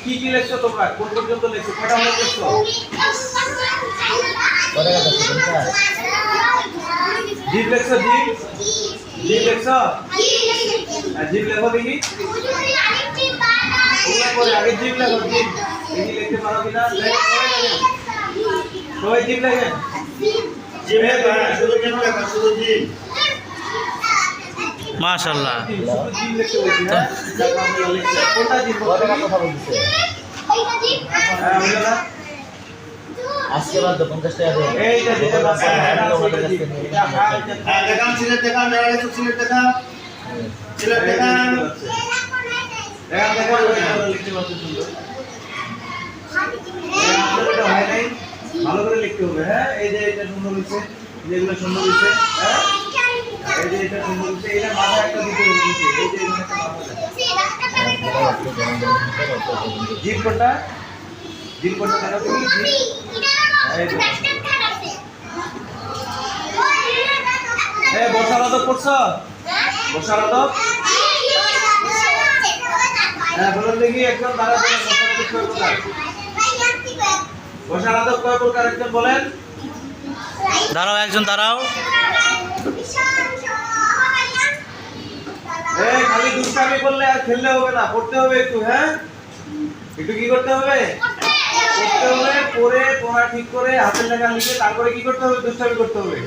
কি কি লেখছো তোমরা? কোন পর্যন্ত লেখছো? কয়টা হলো লেখছো? জিপ লেখছো? জিপ জিপ লেখছো? জিপ লেখো দেখি। পরে আগে জিপ লেখো। জিপ দেখি লিখতে পারো কিনা। সবাই জিপ লেখেন। জিপ লেখা, শুধু জিপ লেখা, শুধু জিপ। মাশাআল্লাহ। শুধু জিপ লিখতে বলছি। হ্যাঁ, কোনটা জিপ? কথা বলতেছে হ্যাঁ, বুঝলে না? আজকে বাদ 50 টাকা দেবো। এইটা যেটা বাসা এটা আমাদের কাছে এটা হ্যাঁ দেখান সিলেট দেখান যারা সিলেট দেখান সিলেট দেখান দেখান দেখান লিখতে পারছেন সুন্দর এটা হয় নাই ভালো করে লিখতে হবে হ্যাঁ এই যে এটা সুন্দর হইছে যেগুলো সুন্দর হইছে হ্যাঁ এই যে এটা সুন্দর হইছে এটা মাথা একটা দিতে হবে নিচে এই যে এখানে একটা মাথা জিপ কোনটা দেখা তুমি এই বসার আদব করছ বসার আদব হ্যাঁ বলুন দেখি একজন দাঁড়া বসার আদব কয় প্রকার একজন বলেন দাঁড়াও একজন দাঁড়াও এই খালি দুষ্টামি করলে আর খেললে হবে না পড়তে হবে একটু হ্যাঁ একটু কি করতে হবে পড়তে হবে পড়ে পড়া ঠিক করে হাতের লেখা লিখে তারপরে কি করতে হবে দুষ্টামি করতে হবে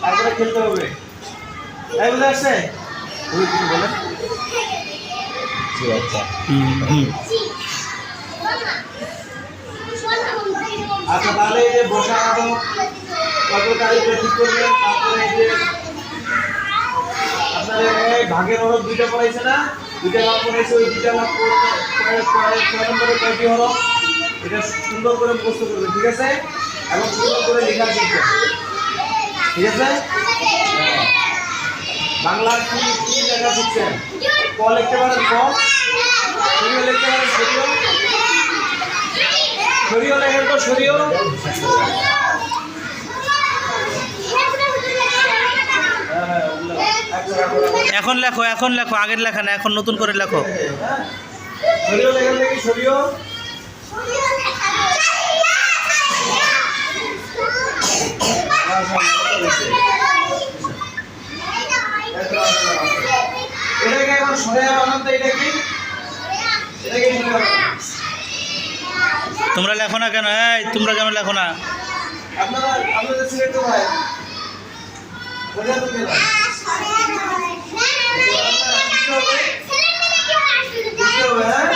তারপরে খেলতে হবে তাই বুঝে আসছে ওই কিছু বলেন জি আচ্ছা আচ্ছা তাহলে এই যে বসা আদব কত তারিখে ঠিক করবেন তারপরে এই যে আপনার এই ভাগের হরফ দুইটা পড়াইছে না দুইটা ভাগ পড়াইছে ওই দুইটা ভাগ ছয় নম্বরে কয়টি হরফ এটা সুন্দর করে মুখস্থ করবেন ঠিক আছে এবং সুন্দর করে লেখা শিখবেন ঠিক আছে বাংলা কি লেখা শিখছেন ক লিখতে পারেন ক সরিয়ে লিখতে পারেন সরিয়ে সরিয়ে লেখেন তো সরিয়ে এখন লেখো আগের লেখা না এখন নতুন করে লেখো সরিয়ে লেখেন দেখি সরিয়ে এটাকে এখন সরে বানান তো এটা কি তোমরা লেখো না কেন এই তোমরা কেন লেখো না আপনারা আপনাদের সিলেক্ট তো ভাই ওটা তো কেন বুঝতে হবে হ্যাঁ